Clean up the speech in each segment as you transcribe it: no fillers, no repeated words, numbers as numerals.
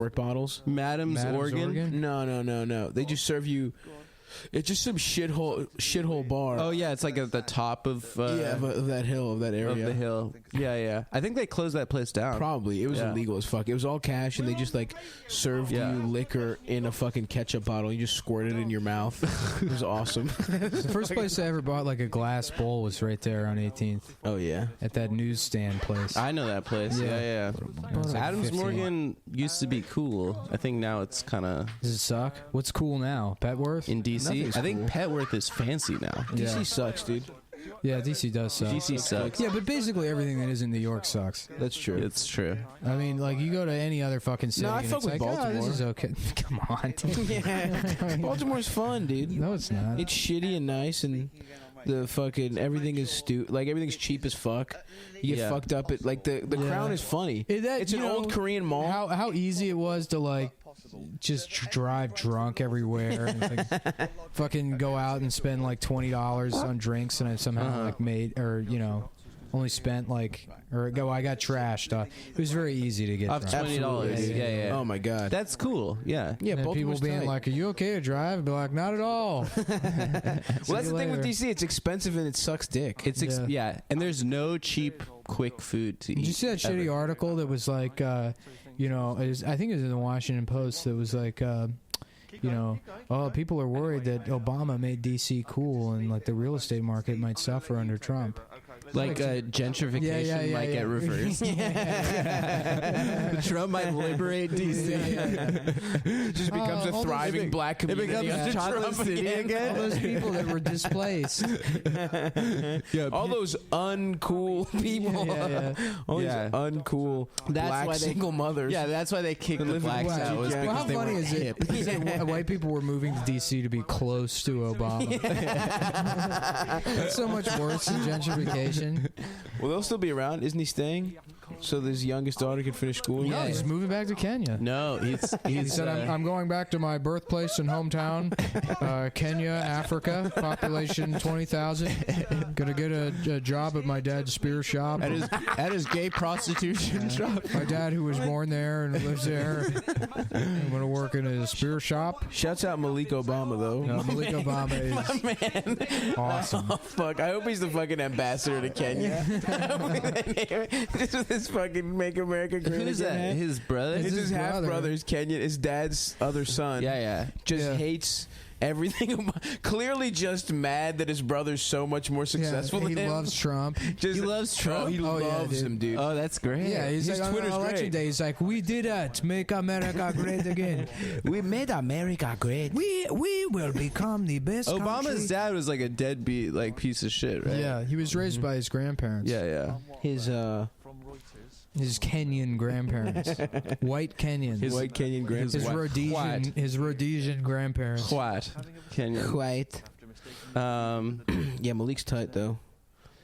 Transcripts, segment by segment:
quart bottles. Madam's Organ? No. They just serve you. It's just some shithole bar. Oh yeah, it's like at the top of of that hill, of that area. Of the hill. Yeah. I think they closed that place down. Probably. It was illegal as fuck. It was all cash, and they just like served you liquor in a fucking ketchup bottle. You just squirt it in your mouth. It was awesome. The first place I ever bought like a glass bowl was right there on 18th. Oh yeah, at that newsstand place. I know that place. Yeah. Like Adams Morgan used to be cool. I think now it's kind of. Does it suck? What's cool now? Petworth in DC. Nothing's I think cool. Petworth is fancy now. DC sucks, dude. Yeah, DC does suck. DC sucks. Yeah, but basically everything that is in New York sucks. That's true. It's true. I mean, like you go to any other fucking city. No, I and fuck it's with like, Baltimore. Oh, this is okay. Come on. Yeah, Baltimore's fun, dude. No, it's not. It's shitty and nice, and the fucking everything is like everything's cheap as fuck. You get fucked up at like the Crown is funny. It's an old Korean mall. How easy it was to like just drive drunk everywhere and like fucking go out and spend like $20 on drinks, and I somehow like made only spent like I got trashed. It was very easy to get Off drunk. $20. Yeah. Oh my god, that's cool. Yeah. Yeah, and people Baltimore's being tight. like, "Are you okay to drive?" I'd be like, "Not at all." Well, that's the thing with DC. It's expensive and it sucks dick. It's and there's no cheap, quick food to eat. Did you see that shitty article that was like, I think it was in the Washington Post. That was like, people are worried that Obama made DC cool and like the real estate market might suffer under Trump. Like gentrification might get reversed. Trump might liberate DC. It just becomes a thriving black community. It becomes Chocolate City again. All those people that were displaced. All those uncool people. All these uncool black single mothers. Yeah, that's why they kicked the blacks out. Was Well, how because they funny were is hip. it? Is that white people were moving to DC to be close to Obama. That's so much worse than gentrification. Well, they'll still be around. Isn't he staying? So his youngest daughter can finish school. Yeah, he's moving back to Kenya. No, He said, I'm going back to my birthplace and hometown, Kenya, Africa, population 20,000. Gonna get a job at my dad's spear shop. At his gay prostitution shop. My dad, who was born there and lives there, I'm gonna work in a spear shop. Shouts out Malik Obama, though. No, Malik Obama is awesome. Oh, fuck. I hope he's the fucking ambassador to Kenya. Just with his fucking Make America Great Who's Again that? hat. His brother? It's his his half brother. brother's Kenyan. His dad's other son. Yeah. Just Yeah. hates everything. Clearly just mad that his brother's so much more successful he than him. loves Trump. Just, He loves Trump? Oh, he Oh, yeah, loves dude. him, dude. Oh, that's great. Yeah, he's His like on Twitter's election great. day. He's like, "We did it, make America great again. We made America great. We will become the best." Obama's country." dad was like a deadbeat, like piece of shit, right? Yeah, he was raised by his grandparents. Yeah. His His Kenyan grandparents, white Kenyans. his white Kenyan his grandson. Rhodesian grandparents. What? Kenya. White. Yeah, Malik's tight though.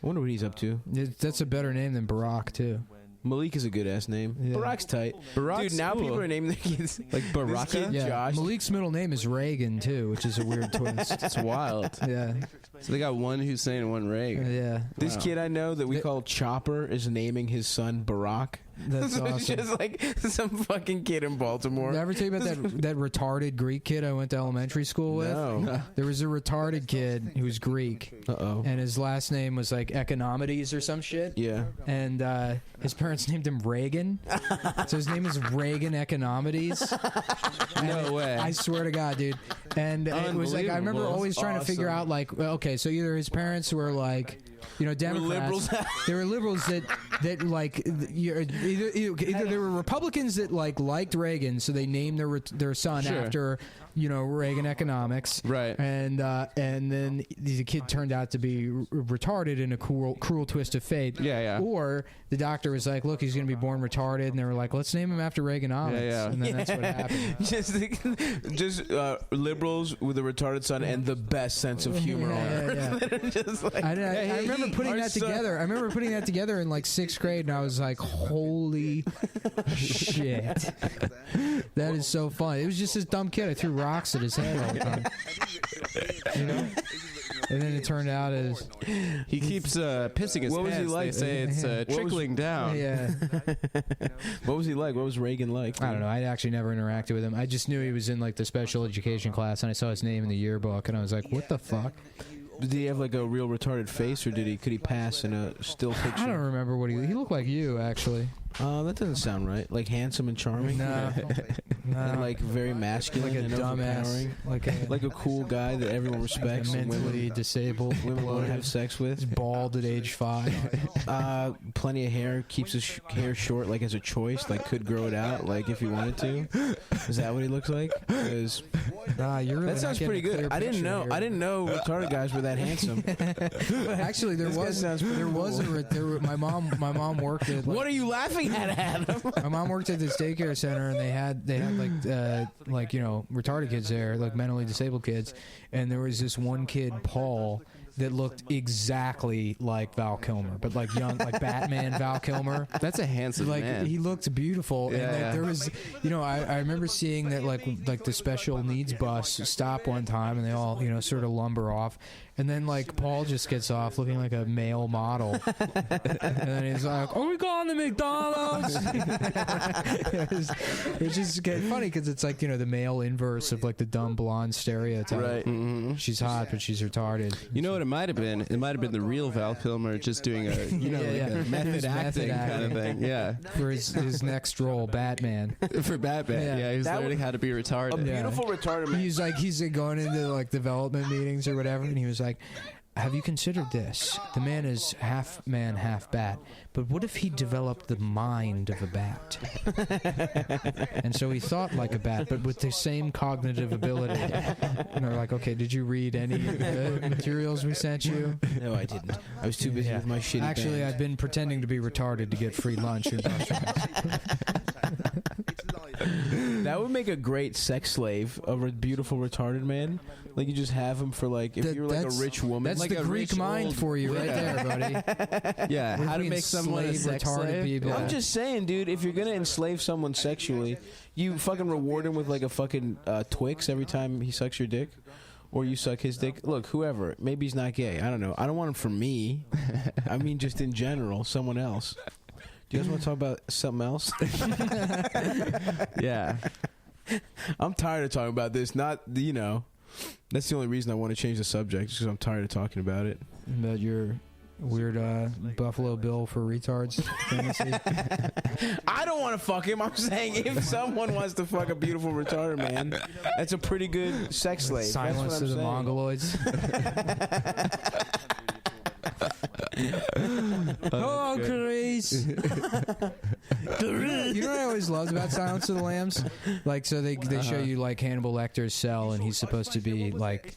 I wonder what he's up to. That's a better name than Barack too. Malik is a good ass name. Yeah. Barack's tight. Barack's Dude, now cool. people are naming their kids Like This Baraka? kid, Yeah, Josh. Malik's middle name is Reagan too, which is a weird twist. It's wild. Yeah, So they got one Hussein and one Reagan. yeah, This Wow. kid I know that we call Chopper is naming his son Barack. that's So it's awesome. just like some fucking kid in Baltimore. Did I ever tell you about that retarded Greek kid I went to elementary school with? No. There was a retarded kid who was Greek, Uh-oh. and his last name was like Economides or some shit. Yeah. And his parents named him Reagan, so his name is Reagan Economides. No way. I swear to God, dude. And it was like I remember Unbelievable. always trying to figure Awesome. out like, well, okay, so either his parents were like, Democrats. liberals. They were liberals that like either they were Republicans that like liked Reagan, so they named their son Sure. after Reagan economics, Right. And then the kid turned out to be retarded in a cruel twist of fate. Yeah. Or the doctor was like, look, he's going to be born retarded, and they were like, let's name him after Reaganomics. Yeah. And then that's what happened. just liberals with a retarded son and the best sense of humor on earth. Yeah. Just like, I remember putting our that son- together. I remember putting that together in like 6th grade, and I was like, "Holy shit, that is so fun!" It was just this dumb kid. I threw rocks at his head all the time. And then it turned out as he keeps pissing his What was pants. he like? They say it's trickling down. Yeah. What was he like? What was Reagan like? I don't know. I actually never interacted with him. I just knew he was in like the special education class, and I saw his name in the yearbook, and I was like, "What the fuck?" Did he have like a real retarded face, or could he pass in a still picture? I don't remember what he looked like. You actually. That doesn't sound right. Like handsome and charming. No. And like very masculine, Like a and dumbass, overpowering. Like a cool guy that everyone respects. And mentally disabled. women want to have sex with. Bald at age 5. Plenty of hair. Keeps his hair short, like as a choice. Like could grow it out, like if he wanted to. Is that what he looks like? 'Cause You're really that sounds pretty good. I didn't know. I didn't know retarded guys were that handsome. Actually, my mom worked at. What are you laughing at, Adam? My mom worked at this daycare center, and they had like retarded kids there, like mentally disabled kids, and there was this one kid, Paul, that looked exactly like Val Kilmer, but like young, like Batman Val Kilmer. That's a handsome man. He looked beautiful, and like, there was, I remember seeing that like the special needs bus stop one time, and they all sort of lumber off, and then like Paul just gets off looking like a male model, and then he's like, "Are we going to McDonald's?" It's just funny because it's like the male inverse of like the dumb blonde stereotype. Right. Mm-hmm. She's hot, but she's retarded. You know what it might have been? It might have been the real Val Kilmer just doing a a method acting kind of thing. Yeah. For his next role, Batman. For Batman. Yeah, he's learning how to be retarded. A beautiful retarded man. He's going into like development meetings or whatever, and he was like, "Have you considered this? The man is half man, half bat. But what if he developed the mind of a bat? And so he thought like a bat, but with the same cognitive ability." And they're like, "Okay, did you read any of the materials we sent you?" No, I didn't. I was too busy with my shitty Actually, band. I've been pretending to be retarded to get free lunch and That would make a great sex slave of a beautiful retarded man. Like you just have him for like if you're like a rich woman. That's like the a Greek mind for you right there, buddy. Yeah, how to make someone a sex slave. People. I'm just saying, dude, if you're gonna enslave someone sexually, you fucking reward him with like a fucking Twix every time he sucks your dick. Or you suck his dick. Look, whoever. Maybe he's not gay. I don't know. I don't want him for me. I mean, just in general, someone else. Do you guys want to talk about something else? Yeah. I'm tired of talking about this. Not, that's the only reason I want to change the subject, because I'm tired of talking about it. About your weird Buffalo Bill for retards fantasy. I don't want to fuck him. I'm saying if someone wants to fuck a beautiful retarded man, that's a pretty good sex slave. Silence to the Mongoloids. Oh, Chris. You know what I always loved about Silence of the Lambs? Like, so they show you like Hannibal Lecter's cell, and he's supposed to be like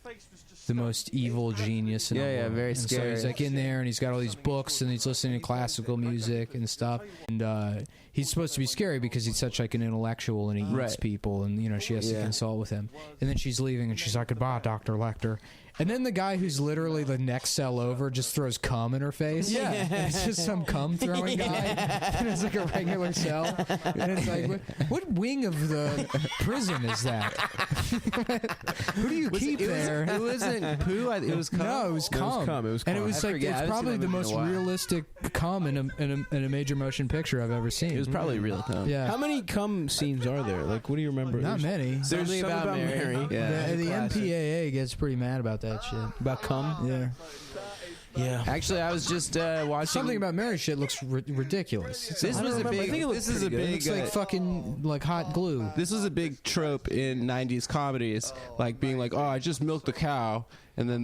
the most evil genius in the world. Very scary. So he's like in there, and he's got all these books, and he's listening to classical music and stuff. And he's supposed to be scary because he's such like an intellectual, and he eats people, and she has to consult with him. And then she's leaving, and she's like, "Goodbye, Dr. Lecter." And then the guy who's literally the next cell over just throws cum in her face. Yeah. And it's just some cum throwing guy. And it's like a regular cell. And it's like, what wing of the prison is that? Who do you keep there? It wasn't poo. It was cum. No, it was cum. And it was like, it's probably the most realistic cum in a major motion picture I've ever seen. It was probably real cum. Yeah. How many cum scenes are there? Like, what do you remember? Not many. There's something about Mary. Yeah. The MPAA gets pretty mad about that shit. About cum? Yeah. Yeah. Actually, I was just watching Something about Mary shit looks ridiculous. This was a big. This is a big. It's like fucking like hot glue. This was a big trope in '90s comedies, like being like, "Oh, I just milked a cow," and then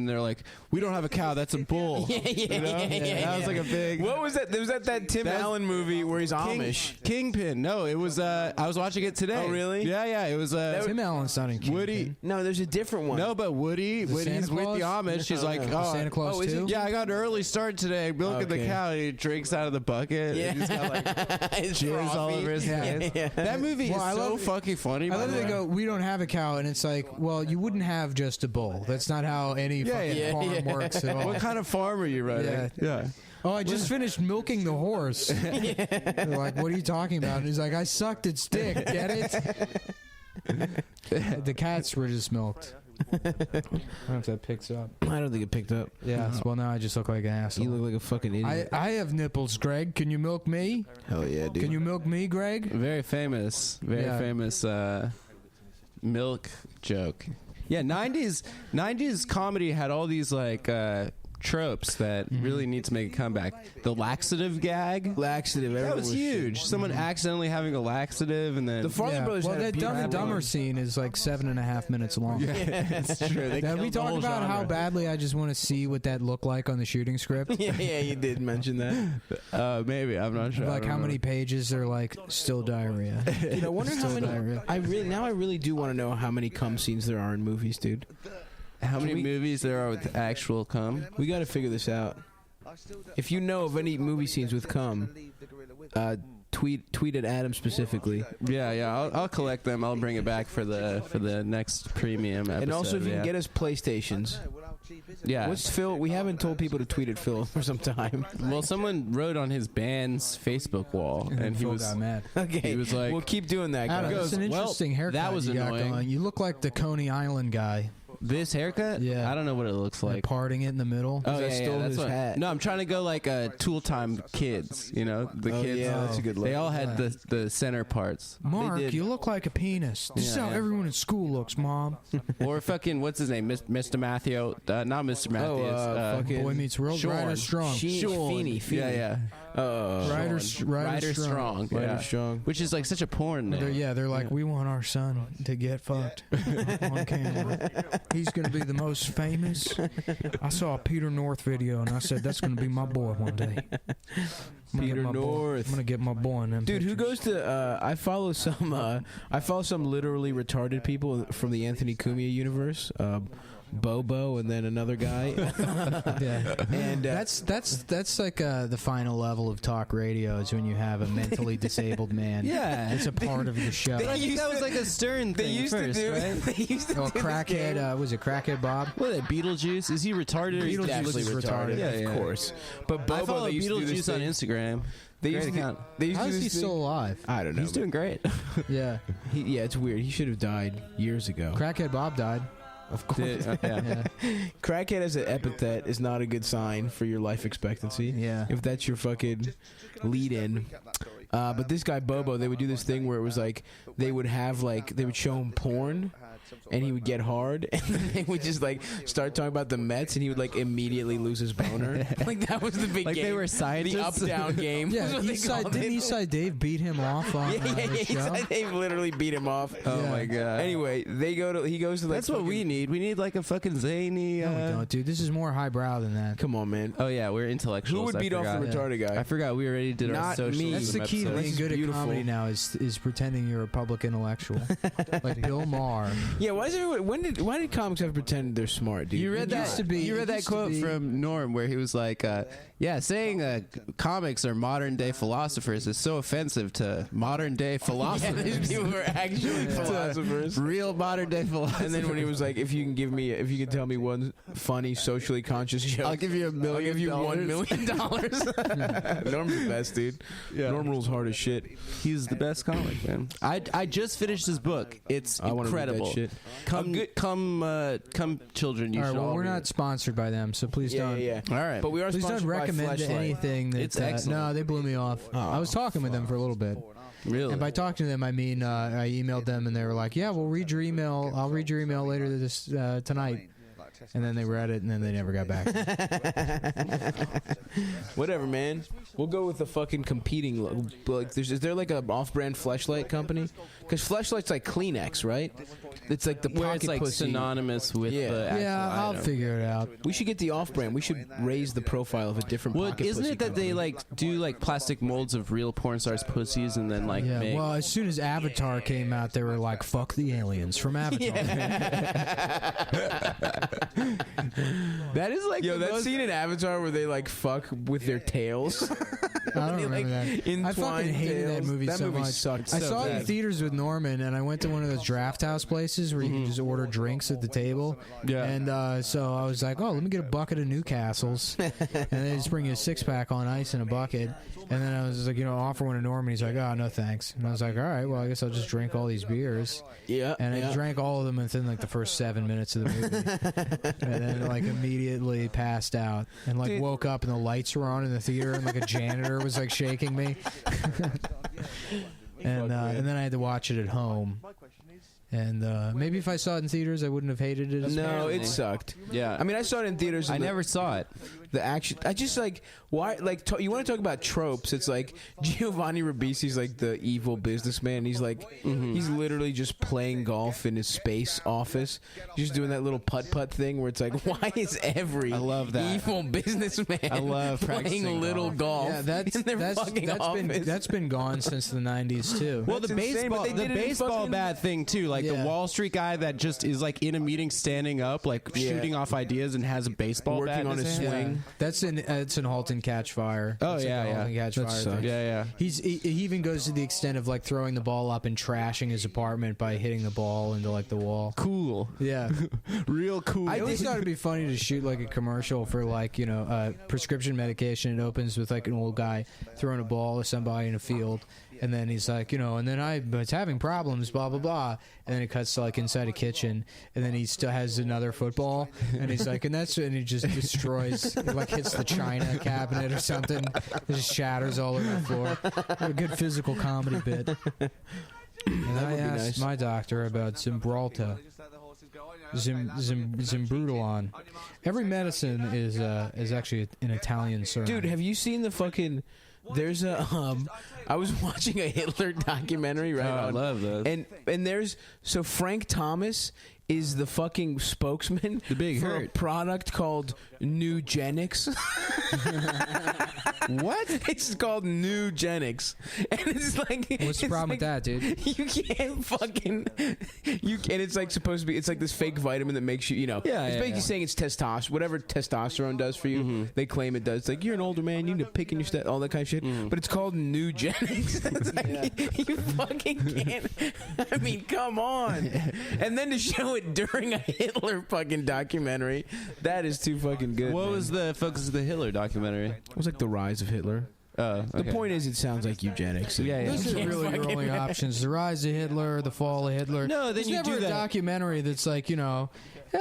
they're like, "We don't have a cow, that's a bull." That was like a big. What was that? Was that Tim Allen movie where he's Amish? Kingpin. No, it was. I was watching it today. Oh, really? Yeah. It was. Tim Allen's not in Kingpin. Woody. No, there's a different one. No, but Woody, when he's with the Amish, he's like, "Oh, Santa Claus too." Yeah, I got an early start today milking the cow." And he drinks out of the bucket. Yeah. And he's got like jizz all over his hands. Yeah. That movie is so fucking funny. I love that they go, "We don't have a cow," and it's like, well, you wouldn't have just a bull. That's not how any fucking farm works at all. What kind of farm are you running? Yeah. Oh, I just finished milking the horse. They're like, what are you talking about? And he's like, I sucked its dick. Get it? The cats were just milked. I don't know if that picks up. I don't think it picked up. Yeah. Well, now I just look like an asshole. You look like a fucking idiot. I have nipples, Greg. Can you milk me? Hell yeah, dude. Can you milk me, Greg? Very famous milk joke. Yeah, 90s comedy had all these like tropes that really need to make a comeback. The laxative gag. Laxative. That was huge. Someone accidentally having a laxative and then The Farley Brothers Well, had a that Dumb and beautiful Dumber one. scene is like 7.5 minutes long. it's true. They Have we killed the talked whole about how genre. badly I just want to see what that looked like on the shooting script? yeah, you did mention that. Maybe I'm not sure. Like how many pages are like still diarrhea? You know, wonder how Still many. diarrhea. I really do want to know how many cum scenes there are in movies, dude. How many we- movies there are with actual cum? We got to figure this out. If you know of any movie scenes with cum, tweet at Adam specifically. Yeah. I'll collect them. I'll bring it back for the next premium episode. And also, if you yeah. can get us PlayStations. yeah. What's Phil? We haven't told people to tweet at Phil for some time. Well, someone wrote on his band's Facebook wall, and he Phil was got mad. Okay, He was like- "We'll keep doing that." Adam, guys. that's an well, interesting haircut that was you got annoying. going. You look like the Coney Island guy. this haircut. Yeah. I don't know what it looks Like like. parting it in the middle. Oh I yeah, stole that's his what, hat. No, I'm trying to go like Tool Time Kids. You know, the Oh, kids. yeah, that's a good look. They all had the center parts. Mark, did. you look like a penis. This is Yeah, how yeah. everyone in school looks, Mom. Or fucking what's his name, Mr. Matthew? Not Mr. Matthews. fucking Boy Meets World. Sean. Ryder Strong. Feeney. Yeah. Ryder Ryder Strong. Ryder yeah. Strong. Which is like such a porn name. They're like, we want our son to get fucked on camera. He's going to be the most famous. I saw a Peter North video, and I said, that's going to be my boy one day. Peter I'm North. going to get my boy in them Dude, who pictures. goes to? I follow some literally retarded people from the Anthony Cumia universe. Bobo and then another guy. Yeah. And That's like the final level of talk radio is when you have a mentally disabled man. Yeah. It's a part of the show. I think that was like a Stern they thing used first, to do. right? They used to Oh, do this game. crackhead. Was it Crackhead Bob? What, that Beetlejuice? Is he retarded? Or He's Beetlejuice definitely is retarded. retarded. Yeah, of yeah. course. But Bobo, I follow they used to do this Beetlejuice on thing. Instagram. They used Great to account. They used How to do is he this thing. still alive? I don't know. He's doing great. Yeah. Yeah, it's weird. He should have died years ago. Crackhead Bob died. Of course. Yeah. Yeah. Crackhead as an epithet is not a good sign for your life expectancy. Yeah. If that's your fucking lead-in. But this guy Bobo, they would do this thing where it was like they would show him porn, and he would get hard, and then they would just like start talking about the Mets, and he would like immediately lose his boner. Like that was the big Like game. they were scientists. The up-down game. was Yeah, what they called didn't it. Eastside Dave beat him off on Yeah, his show? Eastside Dave literally beat him off. Oh Yeah. my god. Anyway, he goes to like That's what we fucking- need. We need like a fucking zany. No, we don't, dude. This is more highbrow than that. Come on, man. Oh yeah, we're intellectuals. Who would I beat off the forgot. retarded guy? I forgot we already did our Not socialism me. That's the key to episode. being is good at beautiful. comedy now is pretending you're a public intellectual. Like Bill Maher. Yeah, why did comics have to pretend they're smart, dude? You read It that? used to be- you it read that used to quote be- from Norm where he was like, "Yeah, saying comics are modern day philosophers is so offensive to modern day Yeah, philosophers, these people were actually philosophers. real modern day philosophers." And then when he was like, if you can tell me one funny, socially conscious joke, I'll give you $1 million. I'll give you $1 million. Norm's the best, dude. Yeah. Norm rules hard as shit. He's the best comic, man. I just finished his book. It's I wanna read that incredible. shit. Come, children. You All right, should well, all we're read not it. sponsored by them, so please don't. Yeah. All right, But we are Please don't sponsored by recommend Fleshlight. anything that. It's excellent. No, they blew me off. I was talking with them for a little bit. really. And by talking to them, I mean I emailed them, and they were like, "Yeah, we'll read your email. I'll read your email later this tonight." And then they read it, and then they never got back. Whatever, man. We'll go with the fucking competing. Like, is there like an off-brand Fleshlight company? Because Fleshlight's like Kleenex, right? It's like the Where pocket it's like pussy. synonymous with Yeah. the actual Yeah, I'll item. figure it out. We should get the off-brand. We should raise the profile of a different. Well, pocket isn't pussy it that they company. like do like plastic molds of real porn stars' pussies and then like Yeah, make? well, as soon as Avatar came out, they were like, "Fuck the aliens" from Avatar. that is like Yo, the that most- scene in Avatar where they like fuck with their tails. I don't They, remember like, that. I entwined fucking hated that tails. movie That so movie much. sucked I so saw it in bad. theaters with Norman, and I went to one of those draft house places. places where you can just order drinks at the table. Yeah. And so I was like, oh, let me get a bucket of Newcastles, and they just bring you a 6-pack on ice in a bucket. And then I was just like, offer one to Norman. He's like, oh, no thanks. And I was like, all right, well, I guess I'll just drink all these beers. Yeah. And I drank all of them within like the first 7 minutes of the movie, and then like immediately passed out and like woke up and the lights were on in the theater and like a janitor was like shaking me. And then I had to watch it at home. And maybe if I saw it in theaters, I wouldn't have hated it as much. No, it sucked. Yeah. I mean, I saw it in theaters. I never saw it. The action. I just like why like you want to talk about tropes? It's like Giovanni Ribisi's like the evil businessman. He's like he's literally just playing golf in his space office, just doing that little putt thing where it's like, why is every I love that. evil businessman I love playing practicing little golf? Yeah, that's in their fucking office? that's been gone since the 90s too. Well, That's the insane, but baseball, they the did it in baseball fucking- bad thing too. Like the Yeah. Wall Street guy that just is like in a meeting, standing up, like shooting off ideas, and has a baseball bat Working in on his his hand. swing. Yeah. It's in Halt and Catch Fire. Oh, It's like yeah, a yeah. Halt and Catch That Fire sucks. thing. Yeah, yeah. He even goes to the extent of like throwing the ball up and trashing his apartment by hitting the ball into like the wall. Cool, Yeah. real cool. I always thought it'd be funny to shoot like a commercial for like prescription medication. It opens with like an old guy throwing a ball to somebody in a field, and then he's like, and then I was having problems, blah blah blah, and then it cuts to like inside a kitchen, and then he still has another football, and he's like, and he just destroys, like hits the china cabinet or something, it just shatters all over the floor. A good physical comedy bit. And I would be asked nice. my doctor about Zimbralta. Zimbrudolon. Every medicine is actually an Italian surname. Dude, have you seen the fucking? There's a I was watching a Hitler documentary right I on, love those. and there's Frank Thomas is the fucking spokesman The big for hurt. a product called Nugenics. What? It's called Nugenics, and it's like What's the it's problem with like, that, dude? You can't fucking you can. It's like supposed to be. It's like this fake vitamin that makes you. Yeah, It's yeah, basically yeah. saying it's testosterone. Whatever testosterone does for you, they claim it does. It's like you're an older man, you need to pick in your step, all that kind of shit. But it's called Nugenics. It's like, you fucking can't. I mean, come on. And then to show it during a Hitler fucking documentary, that is too fucking good. What man. was the focus of the Hitler documentary? It was like the rise of Hitler. Oh, The point is, it sounds like eugenics. Yeah, yeah. Those are Can't really your fucking- only options. The rise of Hitler, the fall of Hitler. No, then There's you never do a that. documentary that's like,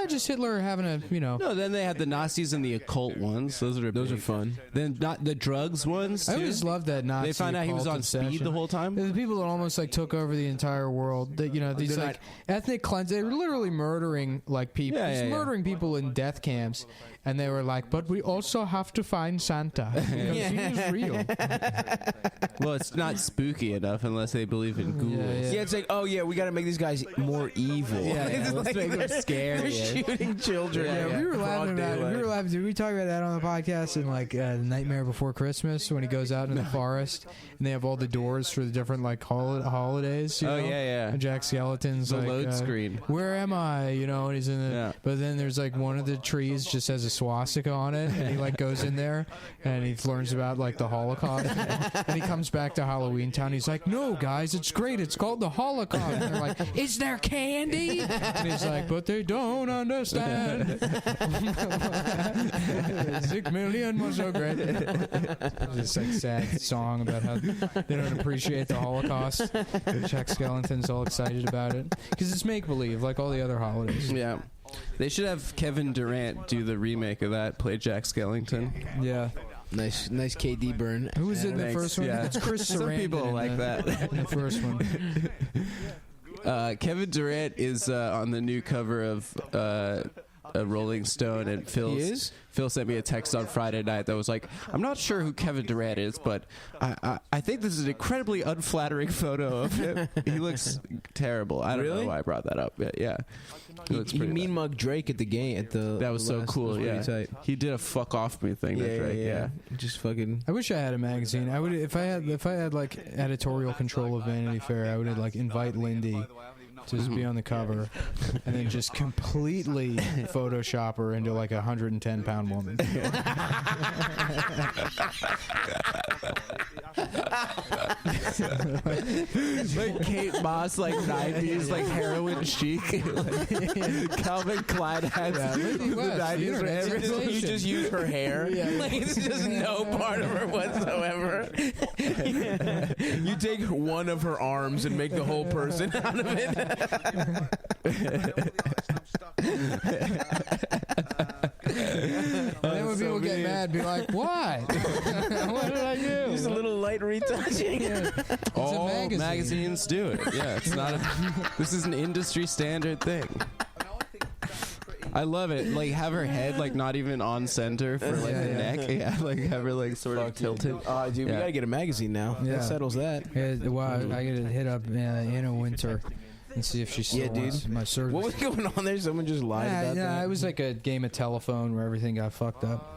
just Hitler having a, No, then they had the Nazis and the occult ones. Those are fun. Then not the drugs ones. I too. always loved that Nazi. They found out he was occult on speed obsession. the whole time. They're the people that almost like took over the entire world. That these They're like ethnic cleanse. They were literally murdering like people, Yeah, just yeah, yeah. murdering people in death camps, and they were like, "But we also have to find Santa because he is real." Well, it's not spooky enough unless they believe in ghouls. Yeah. Yeah, it's like, oh yeah, we got to make these guys more evil. Yeah, It's let's like make them they're scary. shooting children. Yeah, we were Broad laughing about it. daylight. We were laughing. Did we talk about that on the podcast in like The Nightmare Before Christmas when he goes out in the forest and they have all the doors for the different like holidays? You Oh, know? yeah, yeah. And Jack Skellington's The like, load screen. Where am I? And he's in the. Yeah. But then there's like one of the trees just has a swastika on it, and he like goes in there and he learns about like the Holocaust, and he comes back to Halloween Town. He's like, "No, guys, it's great. It's called the Holocaust." And they're like, "Is there candy?" And he's like, "But they don't understand." 6 million was so great. It's like sad song about how they don't appreciate the Holocaust. Jack Skellington's all excited about it because it's make believe, like all the other holidays. Yeah. They should have Kevin Durant do the remake of that, play Jack Skellington. Yeah. Nice KD burn. Who was it in the Thanks, first one? yeah. It's Chris Some Sarandon people in like the, that. in the first one. Kevin Durant is on the new cover of Rolling Stone, and He is? Phil sent me a text on Friday night that was like, I'm not sure who Kevin Durant is, but I think this is an incredibly unflattering photo of him. He looks terrible. I don't Really? know why I brought that up. Yeah. He looks He pretty mean bad. mugged Drake at the game at the. That was so last- cool. that was Yeah. pretty tight. He did a fuck off me thing to Drake. Yeah. Just fucking. I wish I had a magazine. I would if I had like editorial control of Vanity Fair. I would like invite Lindy to just be on the cover, and then just completely Photoshop her into like a 110-pound woman. Like Kate Moss, like 90s, like heroin chic. Calvin Klein has the West, 90s where everyone You just use her hair. Like it's just no part of her whatsoever. You take one of her arms and make the whole person out of it. And then when people get mad, be like, "Why? What did I do?" Just a little light retouching. all magazine. magazines do it. Yeah, it's not. This is an industry standard thing. I love it. Like have her head like not even on center for like the neck. Yeah, like have her like sort of tilted. Dude, we Yeah. gotta get a magazine now. Yeah. That settles that. Well, I gotta hit up Anna Winter and see if she still wants dude. my service. What was going on there? Someone just lied about that. It was like a game of telephone where everything got fucked up.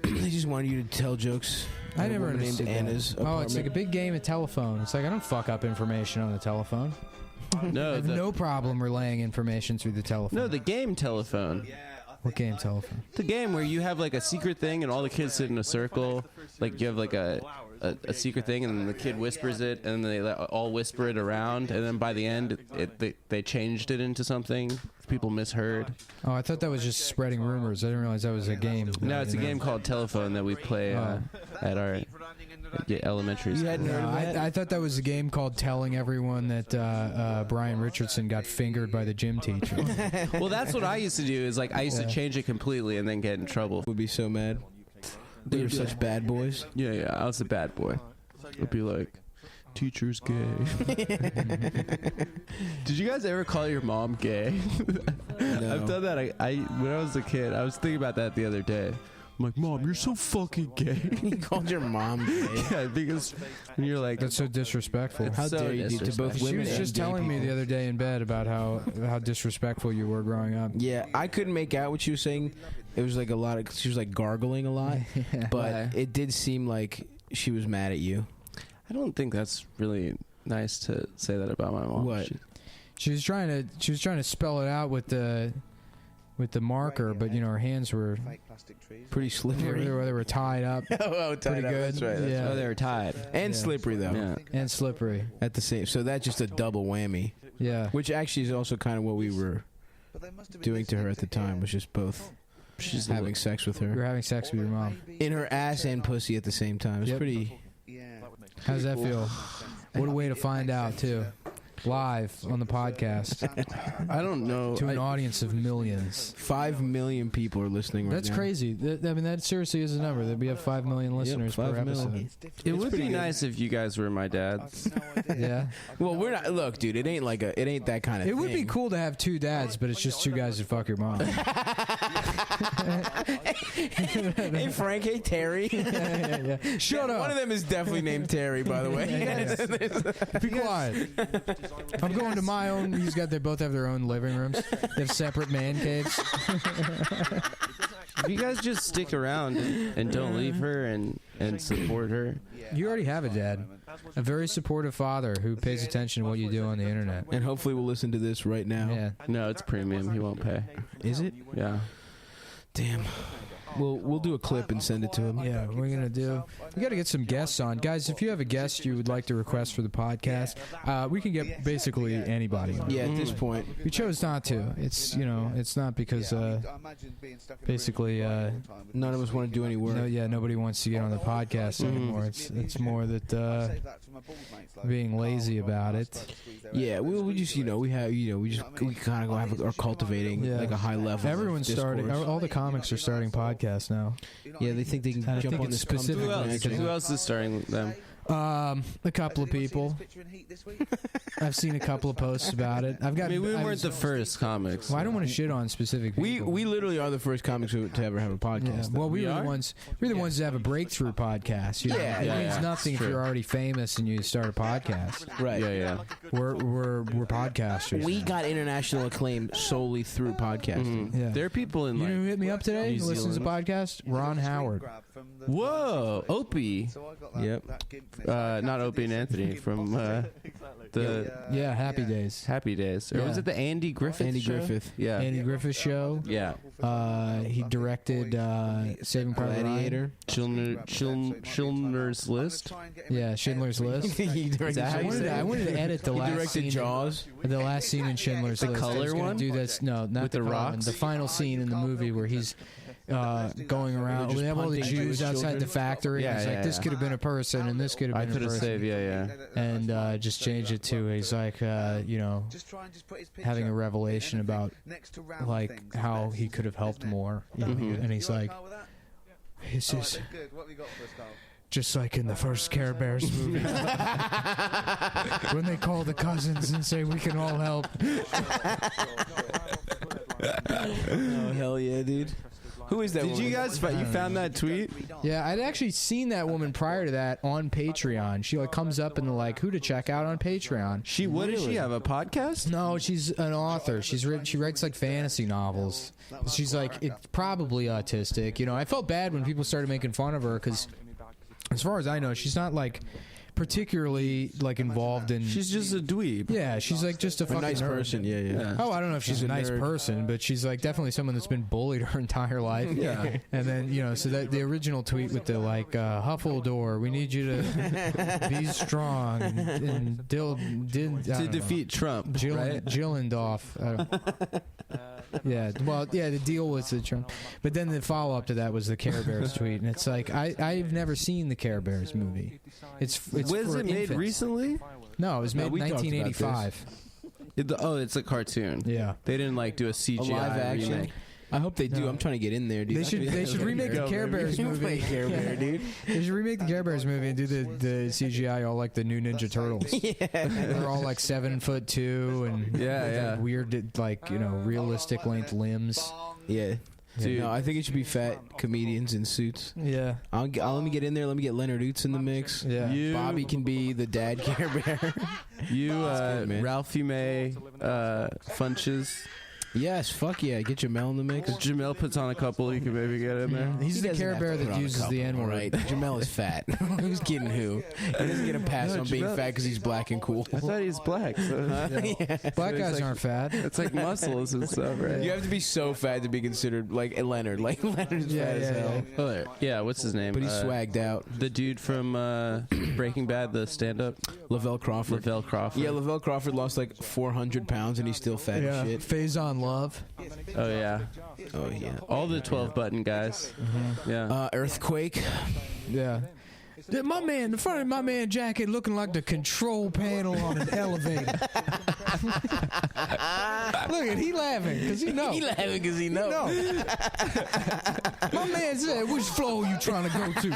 They just wanted you to tell jokes. I never Woman understood named that. Anna's Oh, it's like a apartment. big game of telephone. It's like I don't fuck up information on the telephone. I No, have the, no problem relaying information through the telephone. no, the game telephone. What game telephone? The game where you have like a secret thing and all the kids sit in a circle. Like you have like a secret thing and then the kid whispers it and they all whisper it around and then by the end they changed it into something people misheard. Oh, I thought that was just spreading rumors. I didn't realize that was a game. No, it's a game called Telephone that we play at our elementary You school. hadn't heard No, of that? I thought that was a game called telling everyone that Brian Richardson got fingered by the gym teacher. Well, that's what I used to do. Is like I used to change it completely and then get in trouble. Would be so mad. They were such bad boys. Yeah, I was a bad boy. I'd be like, teacher's gay. Did you guys ever call your mom gay? No. I've done that. I when I was a kid, I was thinking about that the other day. I'm like, Mom, you're so fucking gay. You called your mom gay. Yeah, because when you're like, That's so disrespectful. How so dare you, dude, to both disrespectful. She women was and just gay telling me people. the other day in bed about how disrespectful you were growing up. Yeah, I couldn't make out what she was saying. It was like a lot of. She was like gargling a lot, but Why? it did seem like she was mad at you. I don't think that's really nice to say that about my mom. What? She was trying to spell it out with the marker, but her hands were Pretty slippery. they were tied up oh, pretty good. Yeah. Oh, they were tied. And Yeah. slippery though. Yeah. and slippery. At the same, so that's just a double whammy. Yeah. Which actually is also kind of what we were doing to her at the time. Was just both She's having sex with You were her having sex with your mom. in her ass and pussy at the same time. It's Yep. pretty. How does that feel? What a way to find out too. Live on the podcast I don't know. to an audience of millions. 5 million people are listening right That's now. crazy. That seriously is a number. That we have 5 million listeners 5 per million. episode. It would be pretty good. nice if you guys were my dad. Yeah. Well, we're not. Look, dude, it ain't that kind of. It would be cool to have two dads, but it's just two guys that fuck your mom. Hey Frank, hey Terry. Shut up. One of them is definitely named Terry, by the way. Be quiet. I'm going to my own. They both have their own living rooms. They have separate man caves. If you guys just stick around and don't leave her and support her. You already have a dad, a very supportive father who pays attention to what you do on the internet. And hopefully we'll listen to this right now. Yeah. No, it's premium. He won't pay. Is it? Yeah. Damn. We'll do a clip and send it to him. Yeah, we're gonna do. We got to get some guests on, guys. If you have a guest you would like to request for the podcast, we can get basically anybody on. Yeah, at this point. We chose not to. It's it's not because basically None of us want to do any work. nobody wants to get on the podcast anymore. It's more that being lazy about it. Yeah, we just we kind of go have are cultivating Yeah. like a high level. of Everyone's starting. discourse. All the comics are starting podcasts now. Yeah, they think they can I jump think on it's this specific Who else? Magic. Who else is starting them? A couple of people. I've seen a couple of posts about it. I've got. I mean, we weren't the first comics. Well, I don't want to shit on specific people. We literally are the first comics to ever have a Yeah. podcast. Well, we We were the are? ones. We're the ones that have a breakthrough podcast. You know? Yeah, it yeah, means yeah. nothing if True. you're already famous and you start a podcast. Right. Yeah. We're podcasters. We got international acclaim solely through podcasting. Yeah. There are people in You know who like hit me up today? New Who listens to Zealand. podcast? Ron Howard. Whoa, Opie. Yep. Not Opie and Anthony from the Yeah, Happy Days. Happy Days. Or Yeah. was it the Andy Griffith Andy show? Griffith. Yeah. Andy Griffith Show. Yeah. He directed Saving Private Ryan. Gladiator. Schindler's List. Yeah, Schindler's List. He directed that how you say it? I wanted to edit the He last directed scene. Jaws. The last scene in Schindler's List. color I was gonna one? Do this? No, not With the color one. rocks? The final scene in the movie where he's going around. just We have all the punting Jews Jewish outside children. the factory. Yeah, and he's yeah, like, this yeah. could have been a person, and this could have I been could a have person. saved. Yeah. And just change it to he's like, having a revelation about like how he could have helped more. You know? Mhm. And he's like, it's just like in the first Care Bears movie when they call the cousins and say we can all help. Oh hell yeah, dude. Who is that? Did you woman? guys? You found that tweet? Yeah, I'd actually seen that woman prior to that on Patreon. She like comes up in the like who to check out on Patreon. What does she have? A podcast? No, she's an author. She writes like fantasy novels. She's like it's probably autistic. You know, I felt bad when people started making fun of her because, as far as I know, she's not like particularly like involved in. She's just a dweeb. Yeah, she's like just a A fucking nice nerd. person. Yeah. Oh, I don't know if she's a a nice nerd. person, but she's like definitely someone that's been bullied her entire life. Yeah. And then, you know, so that the original tweet with the like Huffledore, we need you to be strong and To defeat Trump, right? Gillendorf. Yeah, well, yeah, the deal was the Trump. But then the follow up to that was the Care Bears tweet, and it's like I've never seen the Care Bears movie. It's Was for it made infants. recently? No, it was made in we talked about 1985. It's a cartoon. Yeah. They didn't like do a CGI A live action. remake. I hope they do. No. I'm trying to get in there, dude. They should remake the Care Bears You movie. play Care Bear, dude. They should remake the Care Bears movie and do the CGI all like the new Ninja Turtles. They're all like 7'2" and Yeah, with, yeah. like, weird like realistic length limbs. Yeah. Dude. No, I think it should be fat comedians in suits. Yeah, I'll let me get in there. Let me get Leonard Oots in the mix. yeah. You, Bobby can be the dad Care Bear. good, man. Ralphie May, Funches. Yes, fuck yeah. Get Jamel in the mix. If Jamel puts on a couple, you can maybe get in there. He's He the doesn't Care have to Bear put that on a uses the couple, N-word. right? Jamel is fat. Who's kidding who? He doesn't get a pass No, on being Jamel- fat because he's black and cool. I thought he's black. So Black guys like- aren't fat. it's like muscles and stuff, right? You have to be so fat to be considered like a Leonard. Like Leonard's Yeah, fat as yeah, hell. yeah. Yeah, what's his name? But he's swagged out. The dude from Breaking Bad, the stand-up, Lavelle Crawford. Lavelle Crawford. Yeah, Lavelle Crawford lost like 400 pounds and he's still fat as shit. Faison Love. Oh yeah, Oh yeah. all the 12-button guys. Yeah. Earthquake. Yeah. My man, the front of my man jacket looking like the control panel on an elevator. Look at he laughing because he know. He laughing because he knows. No. My man said, "Which floor you trying to go to?"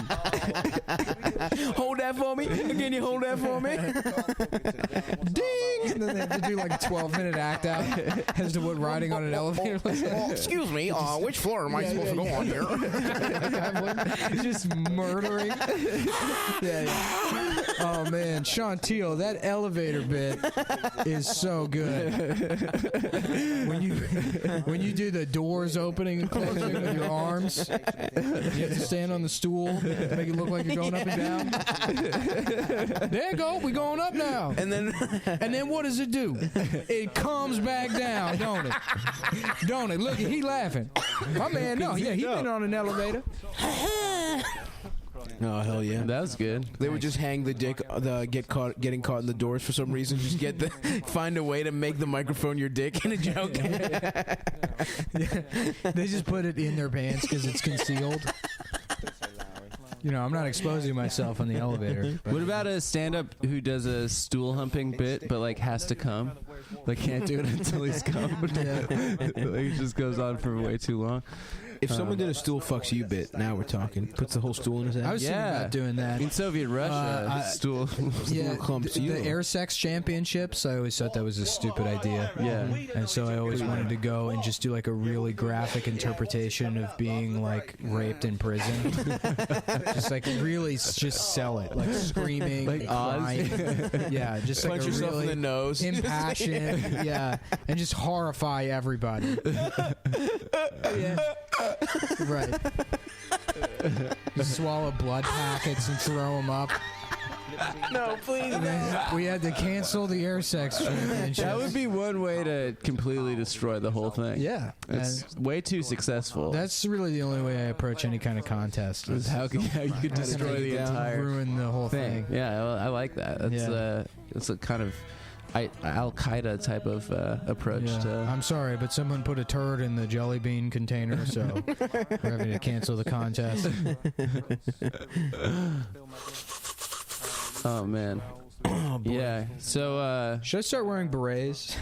Hold that for me. Can you hold that for me? Ding! And then they have to do like a 12-minute act out as to what riding on an elevator looks like. Excuse me. Which floor am I supposed to go on here? Just murdering. Yeah. Oh man, Chantil, that elevator bit is so good. When you do the doors opening and closing with your arms, you have to stand on the stool to make it look like you're going up and down. There you go, we going up now. And then what does it do? It comes back down, don't it? Don't it? Look, he laughing. My man, no, yeah, he been on an elevator. oh hell yeah. That was good. They would just hang the dick, getting caught in the doors for some reason. Just find a way to make the microphone your dick in a joke. They just put it in their pants because it's concealed. You know, I'm not exposing myself on the elevator. What about a stand-up who does a stool humping bit, but like has to come, like can't do it until he's come? Like it just goes on for way too long. If someone did a stool fucks you bit, now we're talking. Puts the whole stool in his I ass. was thinking Yeah. about doing that. In Soviet Russia, stool. Yeah, clumps you. the air sex championships. I always thought that was a stupid idea. Yeah. And so I always wanted to go and just do like a really graphic interpretation of being like raped in prison. Just like really just sell it, like screaming, Like Oz. crying. Yeah, just like Punch a yourself really in the nose. impassioned, yeah, and just horrify everybody. Yeah. Right. You swallow blood packets and throw them up. No, please. And then we had to cancel the air sex championship. That would be one way to completely destroy the whole thing. Yeah. It's way too successful. That's really the only way I approach any kind of contest. Is how you could destroy the entire ruin the whole thing. Yeah, I like that. That's it's a kind of Al Qaeda type of approach to. I'm sorry, but someone put a turd in the jelly bean container, so we're having to cancel the contest. Oh man. Yeah. So should I start wearing berets?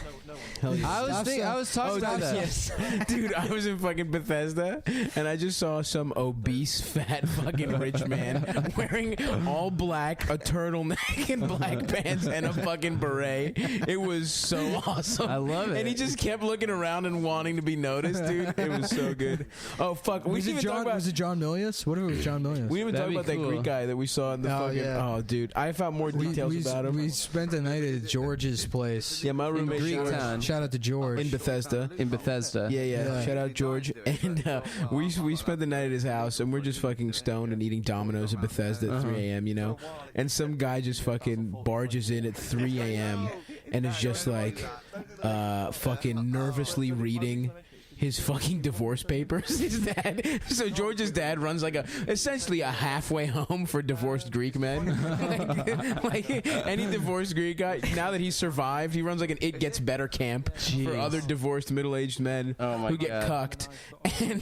I was talking about that. Yes. Dude, I was in fucking Bethesda and I just saw some obese fat fucking rich man wearing all black, a turtleneck and black pants and a fucking beret. It was so awesome. I love it. And he just kept looking around and wanting to be noticed, dude. It was so good. Oh fuck. Was it John Milius? What if it was John Milius? We didn't even talk about that Greek guy that we saw in the fucking. Yeah. Oh, dude. I found more details about him. We spent the night at George's place. Yeah, my roommate Greektown. Shout out to George. in Bethesda. Yeah. Shout out George. And we spent the night at his house, and we're just fucking stoned and eating Domino's at Bethesda at 3 a.m. You know, and some guy just fucking barges in at 3 a.m. and is just like fucking nervously reading his fucking divorce papers. His dad. So George's dad runs like essentially a halfway home for divorced Greek men. like any divorced Greek guy. Now that he's survived, he runs like an It Gets Better camp for other divorced middle-aged men who get cucked. And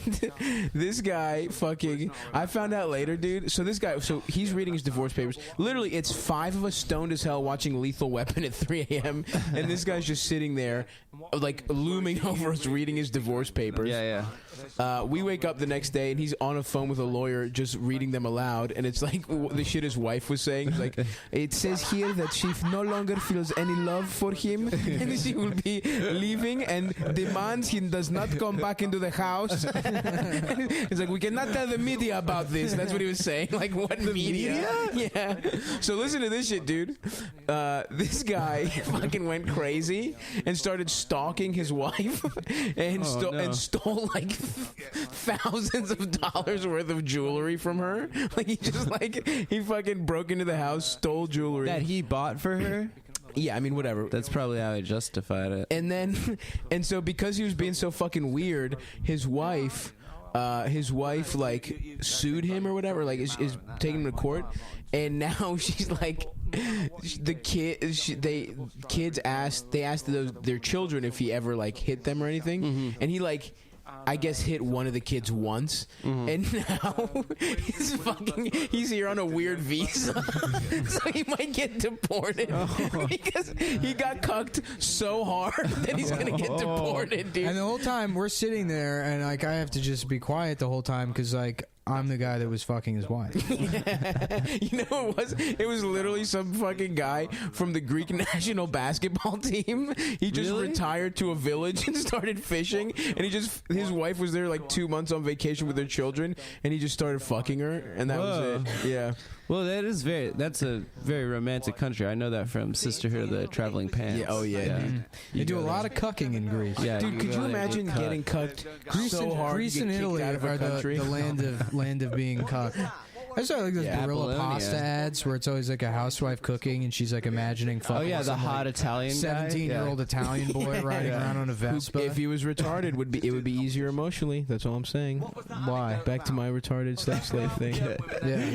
this guy fucking. I found out later, dude. So this guy. So he's reading his divorce papers. Literally, it's 5 of us stoned as hell watching Lethal Weapon at 3 a.m. And this guy's just sitting there, like looming over us, reading his divorce papers. We wake up the next day and he's on a phone with a lawyer just reading them aloud, and it's like the shit his wife was saying. It's like, it says here that she no longer feels any love for him and she will be leaving and demands he does not come back into the house. It's like, we cannot tell the media about this. That's what he was saying. Like, what media? Yeah. So listen to this shit, dude. This guy fucking went crazy and started stalking his wife and stole like thousands of dollars worth of jewelry from her. Like he fucking broke into the house, stole jewelry that he bought for her. Yeah, I mean, whatever. That's probably how he justified it. And so because he was being so fucking weird, his wife like sued him or whatever, like is taking him to court, and now she's like, kids asked their children if he ever like hit them or anything, and he like, I guess, hit one of the kids once, and now he's here on a weird visa, so he might get deported because he got cucked so hard that he's gonna get deported, dude. And the whole time we're sitting there, and like I have to just be quiet the whole time because like I'm the guy that was fucking his wife. You know what it was? It was literally some fucking guy from the Greek national basketball team. He just retired to a village and started fishing, and his wife was there like 2 months on vacation with their children, and he just started fucking her, and that was it. Yeah. Well, that's a very romantic country. I know that from Sisterhood of the Traveling Pants. Yeah, oh yeah. Dude. They do a lot of cucking in Greece. Yeah, dude, could you imagine getting cucked so hard? Greece and Italy are the land of being cucked. I just like those Barilla pasta ads where it's always like a housewife cooking and she's like imagining fucking. Oh yeah, the hot Italian 17-year-old Italian boy riding around on a Vespa. If he was retarded, it would be easier emotionally. That's all I'm saying. Why? Back to my retarded slave thing. Yeah.